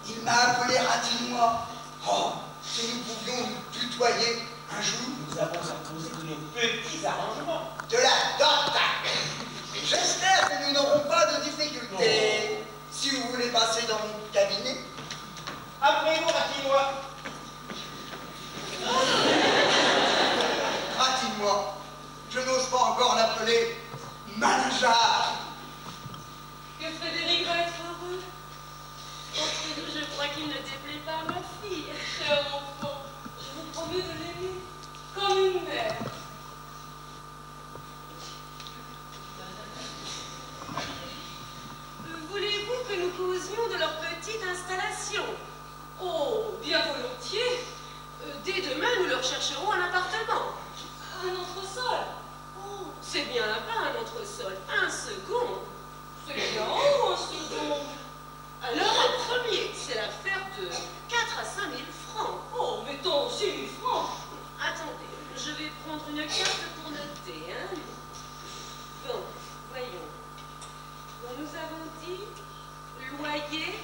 Il m'a appelé Ratinois. Oh, si nous pouvions nous tutoyer un jour. Nous avons imposé de nos petits arrangements. De la dot. J'espère que nous n'aurons pas de difficultés. Si vous voulez passer dans mon cabinet. Appelez-vous Ratinois. Ratinois. Je n'ose pas encore l'appeler Malingear. Que Frédéric va être heureux. Entre nous, je crois qu'il ne déplaît pas à ma fille. Cher enfant, je vous promets de l'aimer comme une mère. Voulez-vous que nous causions de leur petite installation? Oh, bien volontiers. Dès demain, nous leur chercherons un appartement. Un entresol. Oh, c'est bien là-bas un entresol. Un second. C'est bien haut, un second. Alors, un premier, c'est l'affaire de 4 à 5 000 francs. Oh, mettons 6 000 francs. Attendez, je vais prendre une carte pour noter, hein. Bon, voyons. Bon, nous avons dit loyer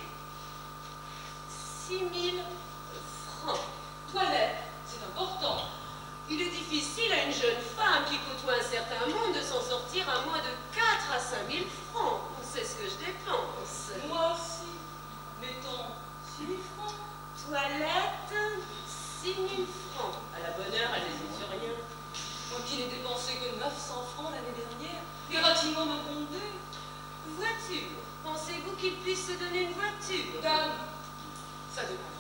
6 000 francs. Toilette, c'est important. Il est difficile à une jeune femme qui côtoie un certain monde de s'en sortir à moins de 4 à 5 000 francs. C'est ce que je dépense. Moi aussi. Mettons 6 000 francs. Toilette, 6 000 francs. À la bonne heure, elle n'hésite sur rien. Moi qui n'ai dépensé que 900 francs l'année dernière. Et Ratinois m'a bondé. Voiture. Pensez-vous qu'il puisse se donner une voiture? Dame, ça dépend.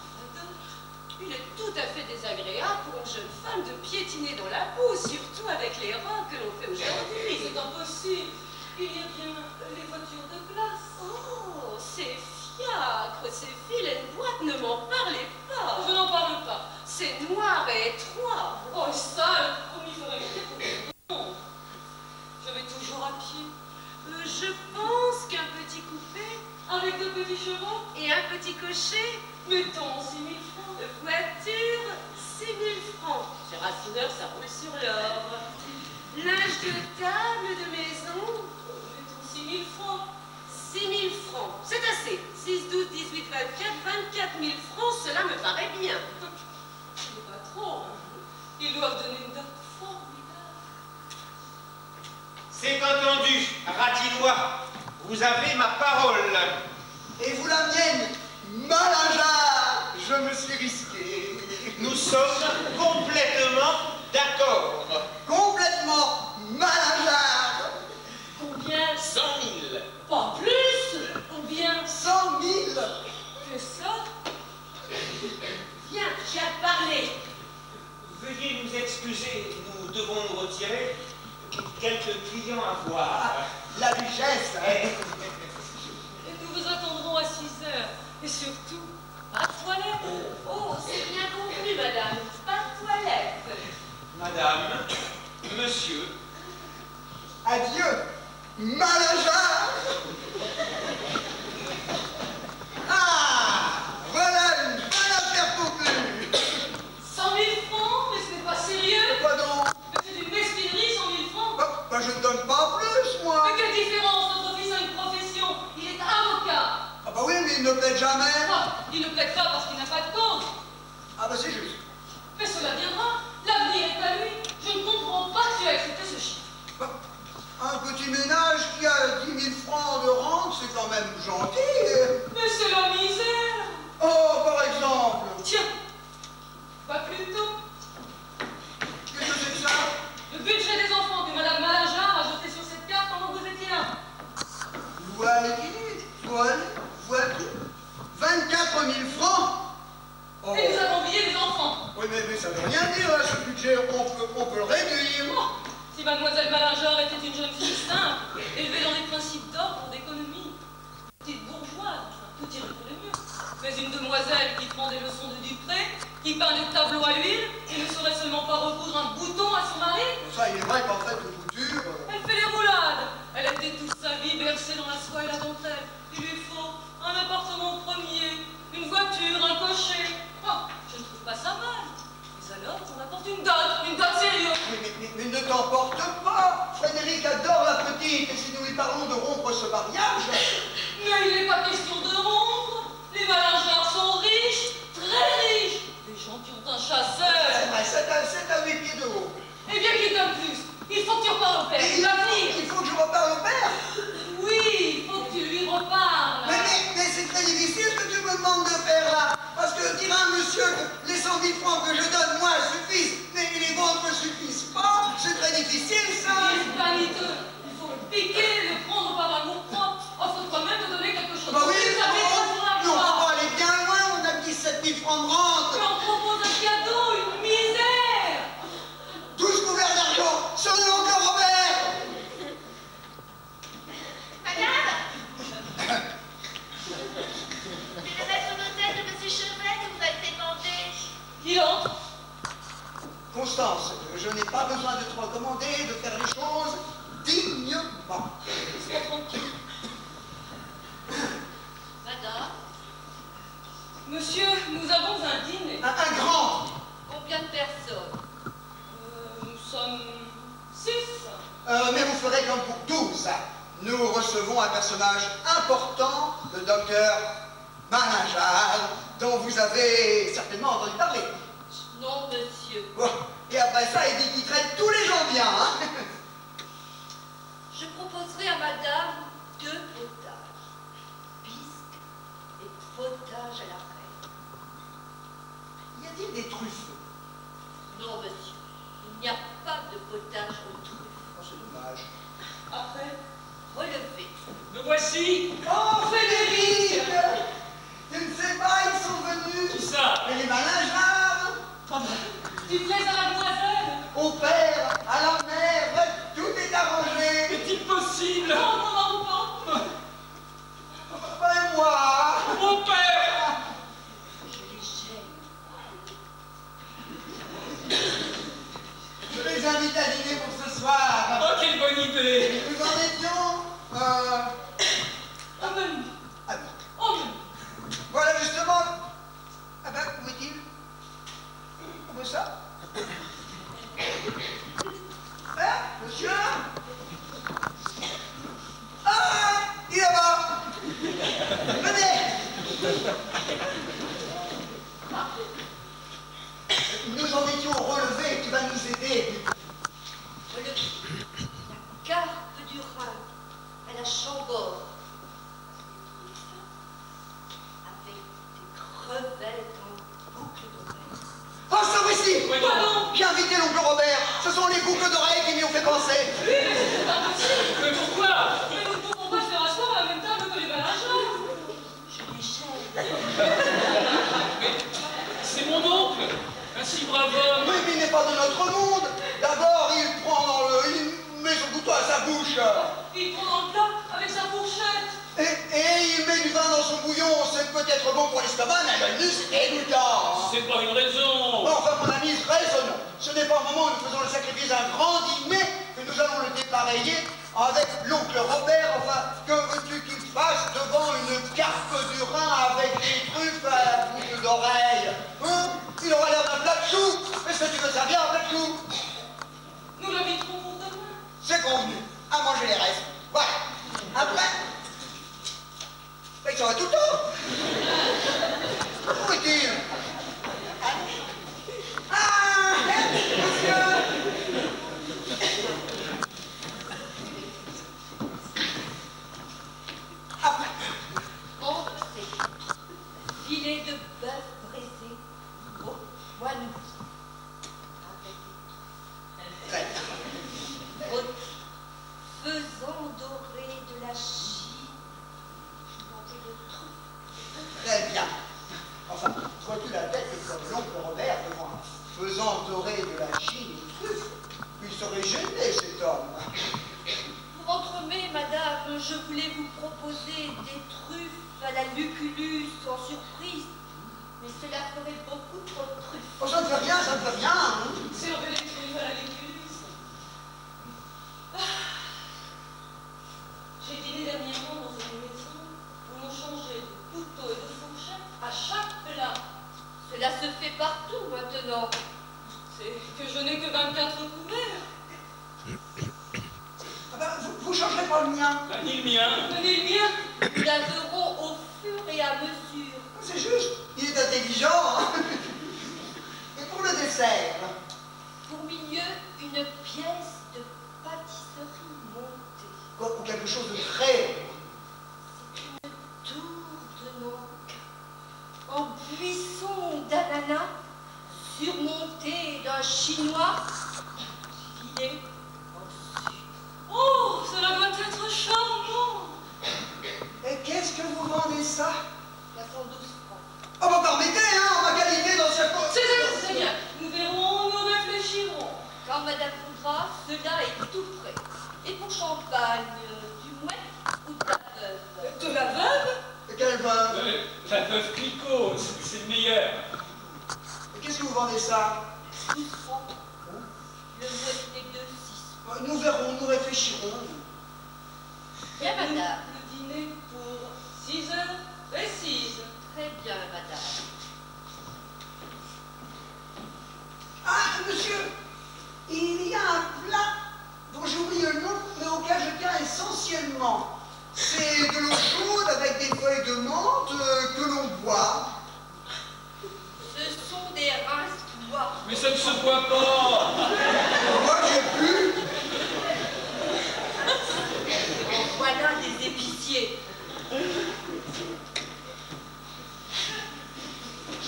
Il est tout à fait désagréable pour une jeune femme de piétiner dans la boue, surtout avec les robes que l'on fait aujourd'hui. C'est impossible. Il y a bien les voitures de place. Oh, ces fiacres, ces vilaines boîtes, ne m'en parlez pas. Je n'en parle pas. C'est noir et étroit. Oh, ça, comme il ferait pour tout le monde. Je vais toujours à pied. Je pense qu'un petit coupé avec 2 petits chevaux et un petit cocher, mettons 6 000 francs. Voiture, 6 000 francs. Chez Rassineur, ça roule sur l'or. Linge de table de maison, mettons 6 000 francs. 6 000 francs, c'est assez. 6, 12, 18, 24 000 francs, cela me paraît bien. C'est pas trop. Ils doivent donner une dot formidable. C'est entendu, Ratinois. Vous avez ma parole. Et vous la mienne, Malingear. Je me suis risqué. Nous sommes complètement d'accord. Complètement Malingear. Combien? 100 000. Pas plus. Combien? 100 000. Que ça? Viens, j'ai à parler. Veuillez nous excuser, nous devons nous retirer. Quelques clients à voir. La duchesse. Et nous vous attendrons à 6 heures. Et surtout, pas de toilette. Oh, c'est bien convenu, madame. Pas de toilette. Madame, monsieur. Adieu, Malingear. Ah, voilà une bonne affaire conclue. 100 000 francs, mais ce n'est pas sérieux. Quoi donc? Mais c'est une mesquinerie, 100 000 francs. Bah, je ne donne pas plus, moi. Mais quelle différence? Notre fils a une profession. Il est avocat. Ah bah oui, mais il ne plaide jamais. Ah, il ne plaide pas parce qu'il n'a pas de cause. Ah bah c'est juste. Mais cela viendra. L'avenir est à lui. Je ne comprends pas que tu aies accepté ce chiffre. Bah, un petit ménage qui a 10 000 francs de rente, c'est quand même gentil. Mais c'est la misère. Oh, par exemple. Tiens, pas plus tôt. Qu'est-ce que c'est que ça? Le budget des enfants que Madame Malingear a jeté sur cette carte pendant que vous étiez là. Voilà. 24 000 francs. Oh. Et nous avons oublié les enfants. Oui, mais ça ne veut rien dire, hein, ce budget. On peut le réduire. Oh, si Mademoiselle Malingear était une jeune fille simple, élevée dans les principes d'ordre d'économie, petite bourgeoise, tout irait pour le mieux. Mais une demoiselle qui prend des leçons de Dupré, qui peint des tableaux à l'huile, et ne saurait seulement pas recoudre un bouton à son mari. Ça, il est vrai qu'en fait, de couture... Elle fait les roulades. Elle a été toute sa vie bercée dans la soie et la dentelle. Il lui faut un appartement premier, une voiture, un cocher. Oh, je ne trouve pas ça mal. Mais alors, on apporte une dot sérieuse. Mais ne t'emporte pas. Frédéric adore la petite, et si nous lui parlons de rompre ce mariage... Mais il n'est pas question de rompre. Les Malingear sont demande de faire là? Parce que dire à un monsieur que les 100 000 francs que je donne, moi, suffisent, mais les vôtres ne suffisent pas, c'est très difficile, ça. Il est vaniteux. Il faut le piquer, le prendre par amour propre. Il faut quand même me donner quelque chose. Bah oui, Vous avez besoin de nous, on moi. peut pas aller bien loin, on a 17 000 francs de rente. Tu en proposes un cadeau, une misère. Tous couverts d'argent, sur le oncle Robert. Madame, c'est le maître d'hôtel de M. Chevet que vous avez demandé. Il entre. Constance, je n'ai pas besoin de te recommander de faire les choses dignement. Sois tranquille. Madame, Monsieur, nous avons un dîner. Un grand. combien de personnes? Nous sommes 6. Mais vous ferez comme pour 12. Nous recevons un personnage important, le docteur Manajal, dont vous avez certainement entendu parler. Non, monsieur. Bon. Et après ça, il dit qu'il traite tous les gens bien. Hein. Je proposerai à madame 2 potages. Bisque et potage à la reine. Y a-t-il des truffes? Non, monsieur. Il n'y a pas de potage aux truffes. Oh, c'est dommage. Après. Relevez. Me voici. Oh, Frédéric! Je ne sais pas, ils sont venus. Qui ça? Mais les Manajal, Tu plais à la demoiselle. au père, à la mère, bref, tout est arrangé. Est-il possible? Non, non, non, pas. Ben moi. Mon père! Je les gêne. Je les invite à dîner pour ce soir. Oh, quelle bonne idée! Nous en étions Au menu. ah, Au menu. voilà justement. Ah ben, où est-il? Où est ça? Hein, monsieur? Ah, il est là-bas. Venez. Nous en étions au relevé, tu vas nous aider. Relevez. La carpe du Rhin à la Chambord. Avec des crevettes en boucle d'oreille. Oh, ça voici! Ouais, non. J'ai invité l'oncle Robert. Ce sont les boucles d'oreilles qui m'y ont fait penser. Oui, mais c'est pas possible. Mais pourquoi? Mais nous ne pouvons pas faire asseoir à la même table que les managers. Je les gêne. C'est mon oncle! Un si brave homme! Oui, mais il n'est pas de notre monde. D'abord, il met son couteau à sa bouche. Il prend dans le plat avec sa fourchette. Et il met du vin dans son bouillon. C'est peut-être bon pour l'estomac, mais le nus est égouttant. C'est pas une raison! Enfin, mon ami, raisonnons. Ce n'est pas au moment où nous faisons le sacrifice d'un grand dîner que nous allons le dépareiller avec l'oncle Robert. Enfin, que veux-tu qu'il fasse devant une carpe du Rhin avec des truffes à la boucle d'oreille? Hein? Il aura l'air d'un plat de chou. Est-ce que tu veux servir un plat de chou? Nous l'inviterons pour demain. C'est convenu. À manger les restes. Voilà. Après, il sera tout le temps. Où est-il? Ah, monsieur. Après. Entrez. Filet de bœuf braisé au poinou. Très bien. Rôti. Faisant dorer de la Chine. Montée de truffe. Très bien. Enfin, vois-tu la tête comme l'oncle Robert devant un faisant doré de la Chine et truffe? Il serait gêné, cet homme. Pour entremets, madame, je voulais vous proposer des truffes à la Lucullus en surprise. Mais cela ferait beaucoup trop de truffes. Oh, ça ne fait rien, ça ne fait rien. Hein. C'est un bel à la Léculus. J'ai dîné dernièrement dans une maison où l'on changeait de couteau et de fourchette à chaque plat. Cela se fait partout maintenant. C'est que je n'ai que 24 couverts. Ah ben, vous changerez pas le mien. Bah, ni le mien! Tenez le mien. Nous laverons au fur et à mesure. C'est juste. Il est intelligent. Hein. Et pour le dessert? Pour milieu, une pièce de pâtisserie montée. Quoi, ou quelque chose de très... C'est une tour de Nankin. d'ananas, surmonté d'un chinois, filé au sud. Oh, cela doit être charmant. Et qu'est-ce que vous vendez ça? 412 francs. Oh, bah permettez, hein, en ma qualité d'ancien... C'est bien. Nous verrons, nous réfléchirons. Quand madame voudra, cela est tout prêt. Et pour champagne, du mouette ou de la veuve? De la veuve? Quel vin? La veuve Clicquot, c'est le meilleur. Et qu'est-ce que vous vendez ça? 12 francs. Le mouette n'est de 6. Nous verrons, nous réfléchirons. Bien, madame. Le dîner pour 6 heures précises. Très bien, madame. Ah, monsieur, il y a un plat dont j'ai oublié le nom, mais auquel je tiens essentiellement. C'est de l'eau chaude avec des feuilles de menthe que l'on boit. Ce sont des rince-bois. Mais ça ne se boit pas. Moi, j'ai bu. En voilà des épiciers.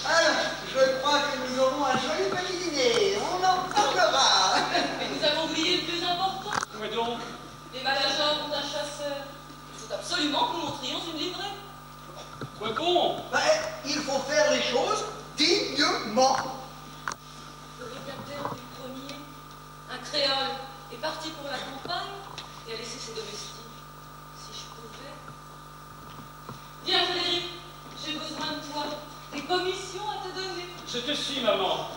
Alors, je crois que nous aurons un joli petit dîner. On en parlera. Mais nous avons oublié le plus important. Ouais donc. Les managers ont un chasseur. Il faut absolument que nous montrions une livrée. Quoi bon? Ben, il faut faire les choses dignement. Le locataire du premier, un créole, est parti pour la campagne et a laissé ses domestiques. Si je pouvais. Viens, Frédéric, j'ai besoin de toi. Des commissions à te donner. Je te suis, maman.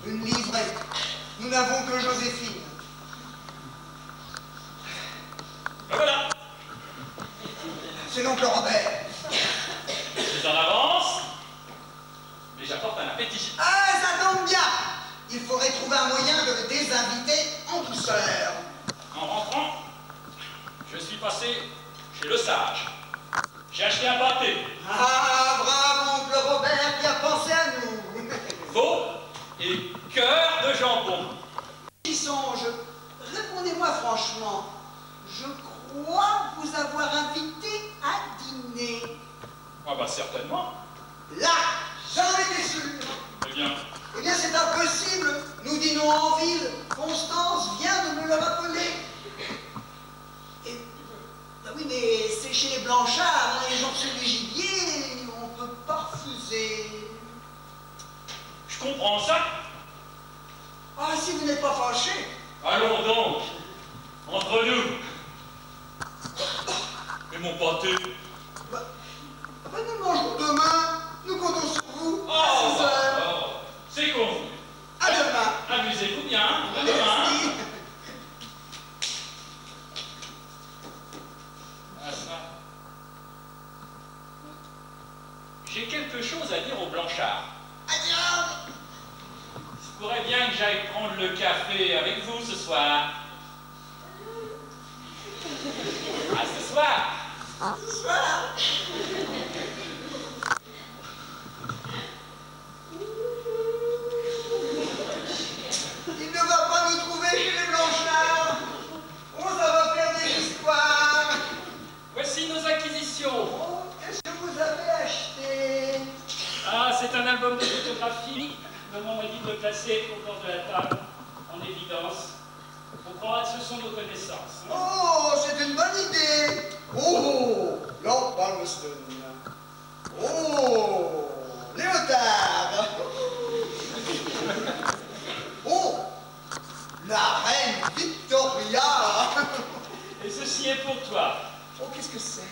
Une livrée. Nous n'avons que Joséphine. Ben voilà. C'est l'oncle Robert. Je suis en avance, mais j'apporte un appétit. Ah, ça tombe bien. Il faudrait trouver un moyen de le désinviter en douceur. En rentrant, je suis passé chez le sage. J'ai acheté un pâté. Ah, bravo, oncle Robert, qui a pensé à nous. Veau et cœur de jambon. J'y songe. Répondez-moi franchement. Je crois vous avoir invité à dîner. Ah bah certainement. Là, j'en étais sûr. Eh bien, c'est impossible. Nous dînons en ville. Constance vient de me le rappeler. Et, bah oui, mais c'est chez les Blanchards, hein, les gens sur du gibier, on ne peut pas refuser. je comprends ça. Ah, si vous n'êtes pas fâché. Allons donc, entre nous. Et mon pâté. Bah, nous le mangerons demain. Nous comptons sur vous. Oh, À 6 heures. oh, c'est convenu. À demain. Amusez-vous bien. À demain. Merci. Ah, ça. J'ai quelque chose à dire au Blanchard. Adieu. Je pourrais bien que j'aille prendre le café avec vous ce soir. Ah, ce soir. Ce soir. Il ne va pas nous trouver chez les Blanchards. Oh, ça va faire des histoires. Voici nos acquisitions. Oh, qu'est-ce que vous avez acheté? Ah, c'est un album de photographie. Maman m'a dit de le placer au bord de la table, en évidence. On croira que ce sont nos connaissances. Hein. Oh, c'est une bonne idée. Oh, Lord Palmerston. Oh, Léotard. Oh, la reine Victoria. Et ceci est pour toi. Oh, qu'est-ce que c'est?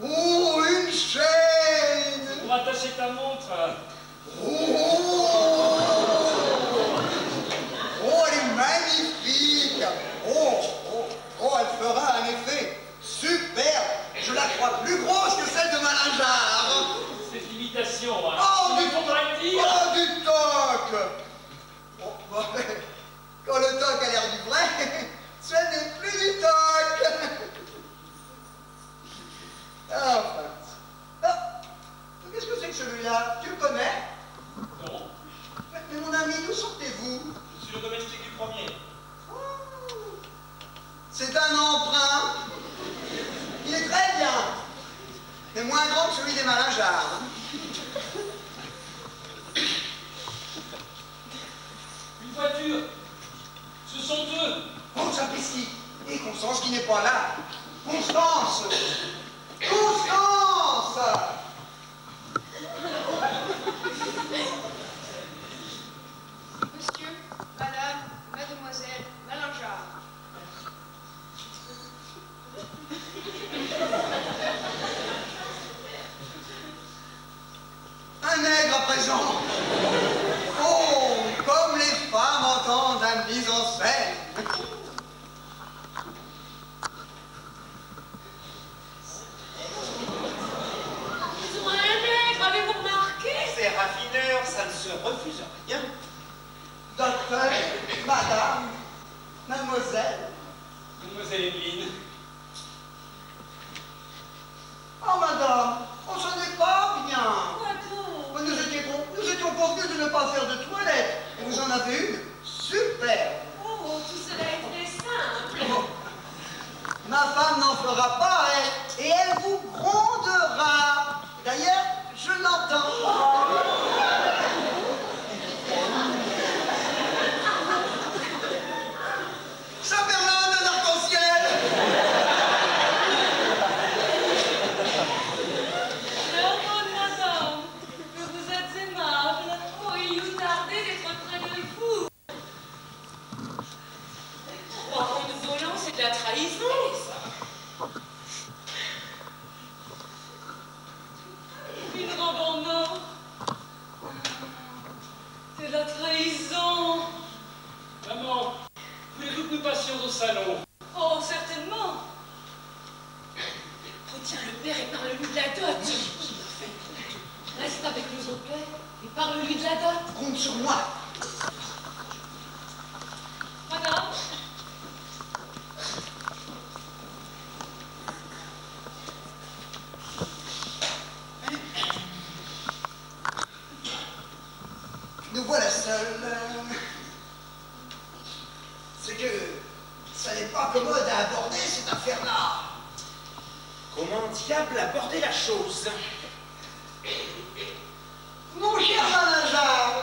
Oh, une chaîne. Pour attacher ta montre. Oh, oh, elle est magnifique. Oh, oh, oh, elle fera un effet superbe. Je la crois plus grosse que celle de Malingear. C'est l'imitation. Hein. Oh, Il faudrait le dire. Oh, du toc. Oh, bah, quand le toc a l'air du vrai, ce n'est plus du toc. Enfin. Ah, qu'est-ce que c'est que celui-là? Tu le connais? Non. moins grand que celui des Malingears. Une voiture. Ce sont eux. Oh, sapristi. Et Constance qui n'est pas là. Constance! Constance! Monsieur, madame, mademoiselle, Malingear. Un nègre à présent. Oh, comme les femmes entendent la mise en scène. Ils ont un nègre, avez-vous remarqué? Ces raffineurs, ça ne se refuse rien. Docteur, madame, mademoiselle. Mademoiselle Evelyne. Oh, madame, oh, ce n'est pas bien. Quoi donc? Nous étions convenus de ne pas faire de toilette. Et vous en avez une superbe. Oh, tout cela est très simple. Oh. Ma femme n'en fera pas, elle, et elle vous grondera. D'ailleurs, je l'entends. Saint-Bernard de l'arc-en-ciel. Heureusement, madame, que vous êtes aimable. Oh, il nous tardait d'être près de vous. Oh, une violence et de la trahison, ça. Une robe en or. C'est de la trahison. Maman, voulez-vous que nous passions au salon? Oh, certainement. Retiens le père et parle-lui de la dot. Reste avec nous au père et parle-lui de la dot. Compte sur moi. Madame, Nous voilà seuls. C'est que ça n'est pas commode à aborder cette affaire-là. Comment diable aborder la chose? Mon cher Malingear,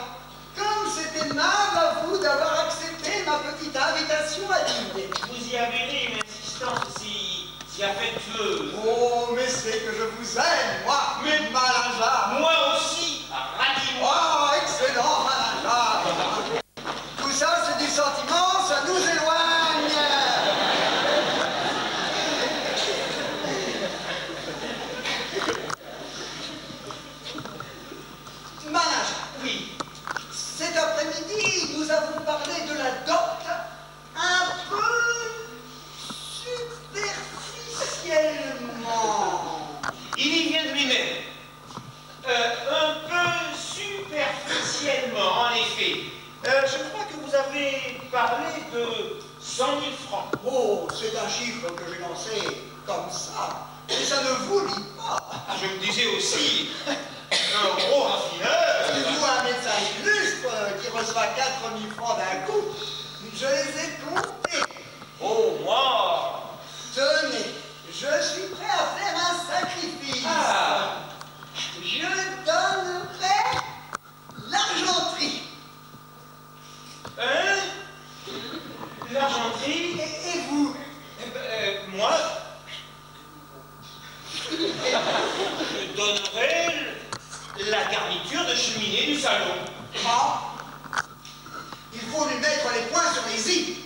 comme c'est aimable à vous d'avoir accepté ma petite invitation à dîner. Vous y avez mis une insistance si affectueuse. Oh, mais c'est que je vous aime, moi, Mais Malingear. moi aussi, ralliez-moi. Oh, excellent, Malingear. Tout ça, c'est du sentiment, ça nous éloigne. Malingear, Oui, cet après-midi, nous avons parlé de la dot un peu superficiellement. il y vient de lui-même. Un peu superficiellement, en effet. Je crois que vous avez parlé de 100 000 francs. Oh, c'est un chiffre que j'ai lancé comme ça, mais ça ne vous lie pas. Ah, je me disais aussi, un gros raffineur. Vous, un médecin illustre qui reçoit 4 000 francs d'un coup, je les ai comptés. Oh, moi. Tenez, je suis prêt à faire un sacrifice. Ah. Je donnerai l'argenterie. Hein? L'argenterie? Et vous? Moi, je donnerai la garniture de cheminée du salon. Ah, il faut lui mettre les points sur les i.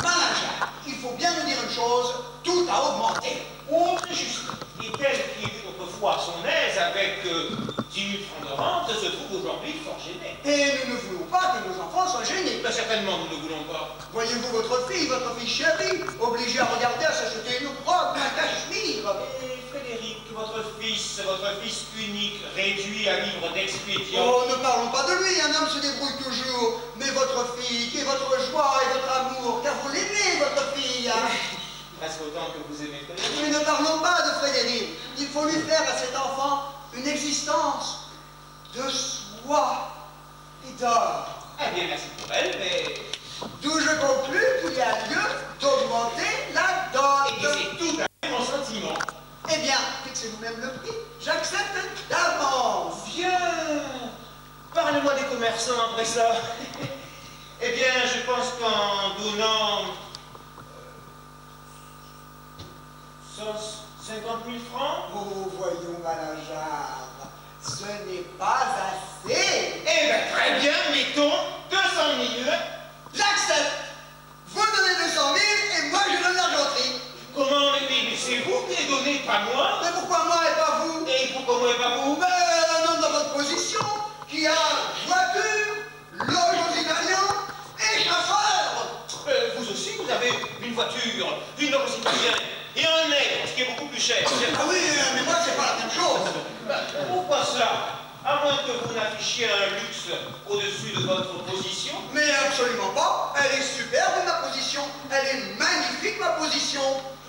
Malingear, il faut bien nous dire une chose, tout a augmenté. Oh, très juste. Et tel qui était autrefois à son aise avec 10 000 francs de rente se trouve aujourd'hui fort gêné. Et nous ne voulons pas que nos enfants soient gênés. Ben, certainement, nous ne voulons pas. Voyez-vous votre fille chérie, obligée à regarder à s'acheter une robe, un cachemire. Et Frédéric, votre fils unique, réduit à vivre d'expédients. Oh, ne parlons pas de lui, un homme se débrouille toujours. Mais votre fille, qui est votre joie et votre amour, car vous l'aimez, votre fille. Presque autant que vous aimez Frédéric. Mais ne parlons pas de Frédéric. Il faut lui faire à cet enfant une existence de soie et d'or. Eh bien, merci pour elle, mais... D'où je conclus qu'il y a lieu d'augmenter la dot. Et c'est tout à fait mon sentiment. Eh bien, fixez vous-même personne après ça. Eh bien, je pense qu'en donnant 150 000 francs. Oh, voyons, Malingear, ce n'est pas assez. Eh bien, très bien, mettons 200 000. J'accepte. Vous donnez 200 000 et moi je donne l'argenterie. Comment? Mais c'est vous qui les donnez, pas moi. Mais pourquoi moi et pas vous? Et pourquoi moi et pas vous? Mais un homme dans votre position qui a voiture, loge aux Italiens et chauffeur. Vous aussi, vous avez une voiture, une loge aux Italiens et un nègre, ce qui est beaucoup plus cher. Ah oui, mais moi c'est pas la même chose. Pourquoi ça? À moins que vous n'affichiez un luxe au-dessus de votre position. Mais absolument pas. Elle est superbe ma position. Elle est magnifique ma position.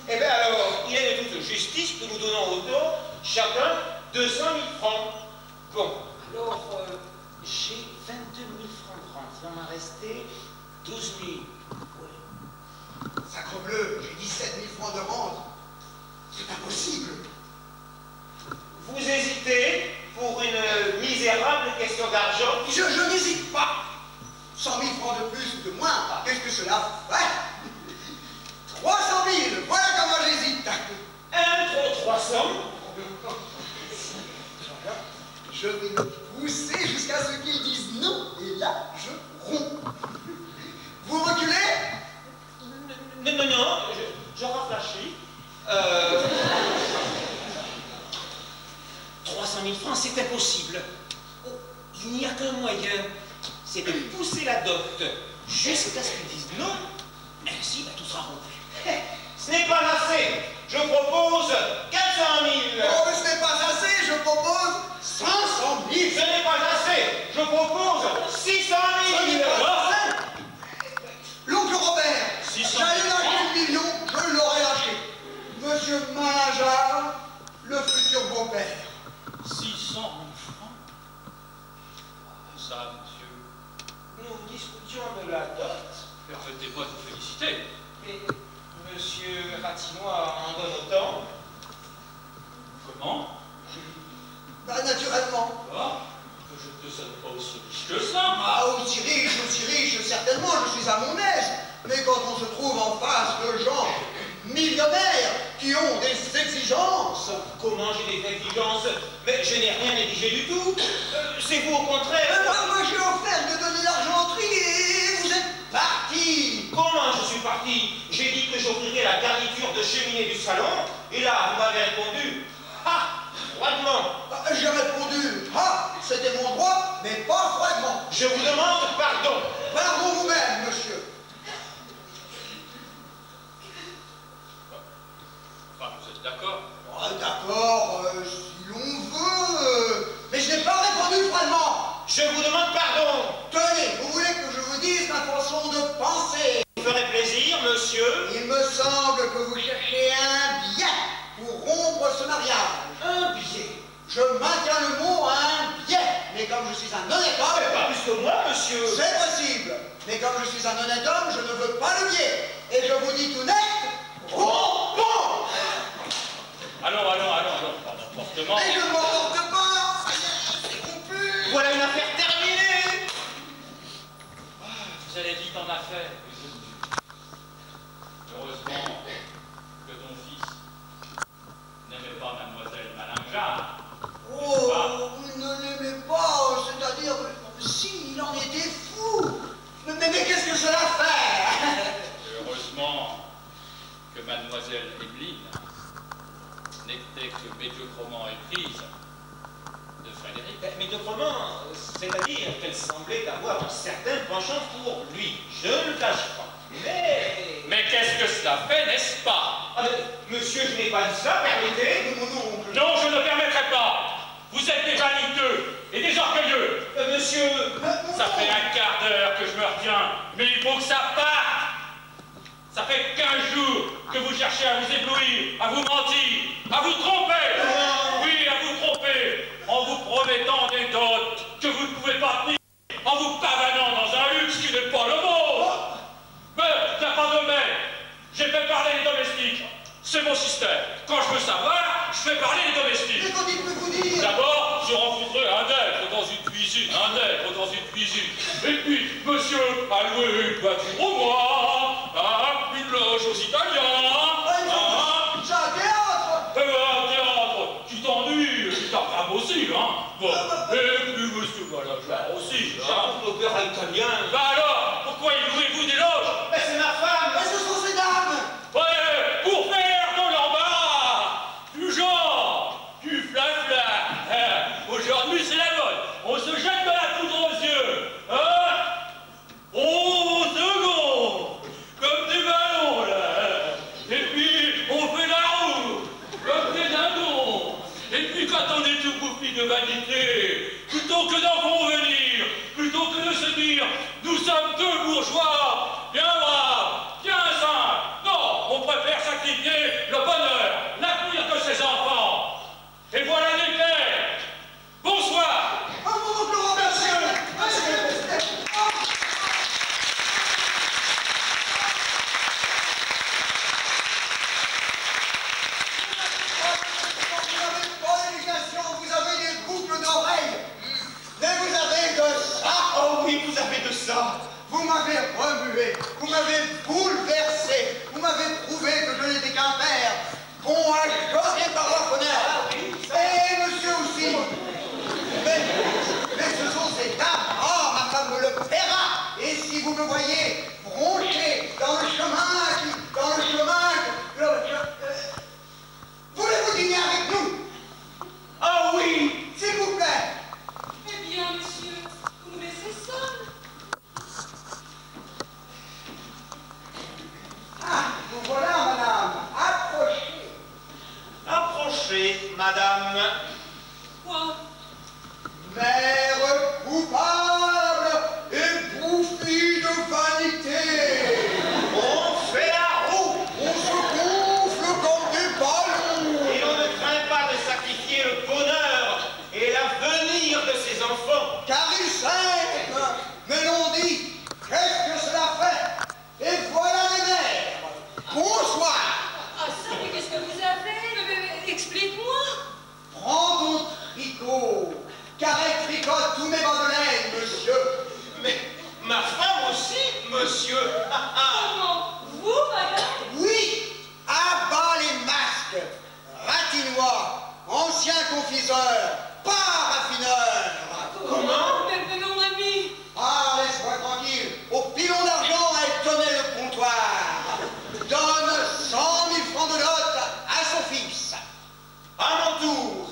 Eh bien alors, il est de toute justice que nous donnons autant, chacun 200 000 francs. Bon, alors, j'ai 22 000 francs de rente. Il en m'a resté 12 000. Ouais. Sacrebleu, j'ai 17 000 francs de rente. C'est impossible. Vous hésitez pour une misérable question d'argent? Je n'hésite pas. 100 000 francs de plus ou de moins, qu'est-ce que cela fait? 300 000, voilà comment j'hésite. Un trop 300. Je vais le pousser jusqu'à ce qu'ils disent non, et là, je romps. Vous reculez? Non, je rafraîchis. 300 000 francs, c'est impossible. Oh, il n'y a qu'un moyen, c'est de pousser la dot jusqu'à ce qu'ils disent non. Ainsi, tout sera rompu. Ce n'est pas assez. Je propose 400 000. Oh, mais ce n'est pas assez, je propose 500 000. Ce n'est pas assez. Je propose 600 000. L'oncle Robert, 600 000 j'allais lâcher le million, je l'aurais lâché. Monsieur Malingear, le futur beau-père. 600 000 francs? Ça, monsieur, Nous discutions de la dot. permettez-moi de vous féliciter. Et monsieur Ratinois en donne autant. Comment? Bah, naturellement. Quoi? Que je ne te sonne pas aussi riche que ça. Ah, aussi riche, certainement, je suis à mon aise. Mais quand on se trouve en face de gens millionnaires qui ont des exigences. Comment j'ai des exigences? Mais je n'ai rien négligé du tout. C'est vous au contraire. Moi j'ai offert de donner l'argenterie et vous êtes parti. Comment je suis parti? J'ai dit que j'ouvrirais la garniture de cheminée du salon. Et là, vous m'avez répondu, ah, froidement. J'ai répondu, ah, c'était mon droit, mais pas froidement. Je vous demande pardon. Pardon vous-même, monsieur. Enfin, vous êtes d'accord? Oh, d'accord, si l'on veut. Mais je n'ai pas répondu froidement. Je vous demande pardon. Tenez, vous voulez que je vous dise ma façon de penser? Vous ferez plaisir, monsieur. Il me semble que vous cherchez un billet pour rompre ce mariage. Un billet. Je maintiens le mot un billet. Mais comme je suis un honnête homme... Pas plus que moi, monsieur. C'est possible. Mais comme je suis un honnête homme, je ne veux pas le billet. Et je vous dis tout net, rompons. Allons, pardon, fortement. Et je ne m'emporte pas. Ça y est, c'est rompu. Voilà une affaire terminée. Vous allez vite en affaires. Heureusement que ton fils n'aimait pas mademoiselle Malingear. Oh, vous ne l'aimez pas, c'est-à-dire, si, il en était fou. Mais qu'est-ce que cela fait? Heureusement que mademoiselle Emeline n'était que médiocrement éprise de Frédéric. Médiocrement, c'est-à-dire qu'elle semblait avoir un certain penchant pour lui. Je ne le cache pas. Mais qu'est-ce que cela fait, n'est-ce pas? Ah, mais, monsieur, je n'ai pas dit ça, permettez. Non, je ne permettrai pas. Vous êtes des vaniteux et des orgueilleux. Monsieur... Ça fait un quart d'heure que je me retiens, mais il faut que ça parte. Ça fait 15 jours que vous cherchez à vous éblouir, à vous mentir, à vous tromper. Oui, à vous tromper, en vous promettant des dots que vous ne pouvez pas tenir, en vous pavanant dans un luxe qui n'est pas le vôtre. Mais il n'y a pas de mais. J'ai fait parler les domestiques. C'est mon système. Quand je veux savoir, je fais parler les domestiques. Mais qu'en dites-vous dire? D'abord, je rencontrerai un nègre dans une cuisine, un nègre dans une cuisine. Et puis, monsieur a loué une voiture au mois, une loge aux Italiens, J'ai un théâtre. un théâtre qui t'ennuie, qui t'attrape aussi, hein. Bon, et puis monsieur Malingear aussi, hein. J'avoue l'opéra italien. Bah alors, pourquoi y louez-vous des loges? Mais c'est ma femme. Mais ce sont ces dames. Ouais, pour faire de l'embarras, du genre, du fla-fla. Aujourd'hui, c'est la mode. On se jette de la poudre aux yeux. Hein? On se gonfle comme des ballons, là. Et puis, on fait la roue comme des dindons. Et puis, quand on est tout bouffi de vanité, plutôt que d'en convenir, plutôt que de se dire, nous sommes deux bourgeois, bien braves, bien simples. Non, on préfère sacrifier le bonheur, l'avenir de ses enfants. Et voilà les pères. Bonsoir. Un moment, Laurent, merci. Vous avez pas d'éducation, vous avez des boucles d'oreilles. Mais vous avez de ça. Oh oui, vous avez de ça. Vous m'avez remué, vous m'avez bouleversé, vous m'avez prouvé que je n'étais qu'un père, bon à choquer par la fenêtre. Et monsieur aussi. Mais ce sont ces dames. Oh, ma femme me le paiera. Et si vous me voyez broncher dans le chemin, voulez-vous dîner avec nous? Ah oui. S'il vous plaît. Eh bien, monsieur, vous nous laissez seuls. Ah, vous voilà, madame. Approchez. Approchez, madame. Quoi? Mère coupable et bouffie de vanité. On fait la roue. On se gonfle comme des ballons. Et on ne craint pas de sacrifier le bonheur et l'avenir de ses enfants. Car ils s'aiment. Mais l'on dit, qu'est-ce que cela fait? Et voilà les mères. Bonsoir. Ah ça, mais qu'est-ce que vous avez? Explique-moi. Prends ton tricot. Car elle tricote tous mes bas de laine, monsieur. Mais ma femme aussi, monsieur. Comment? Vous, madame? Oui, à bas les masques. Ratinois, ancien confiseur, pas raffineur. Comment? Mais mon ami. Ah, laisse-moi tranquille. Au pilon d'argent, elle tenait le comptoir. Donne 100 000 francs de dot à son fils. À mon tour,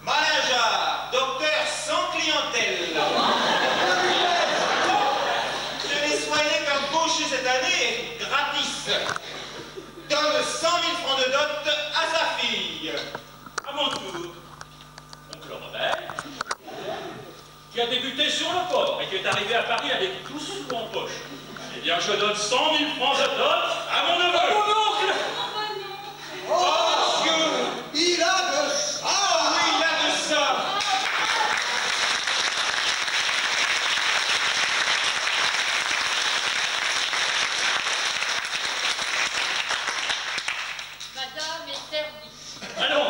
Malingear, docteur sans clientèle. Je l'ai soigné comme gaucher cette année, gratis. Donne 100 000 francs de dot à sa fille. À mon tour, oncle Robert, qui a débuté sur le port et qui est arrivé à Paris avec 12 sous en poche. Eh bien, je donne 100 000 francs de dot à mon neveu. Oh non. Oh, Monsieur, il a de ça. ah oui, il a de ça. Madame est servie. Alors,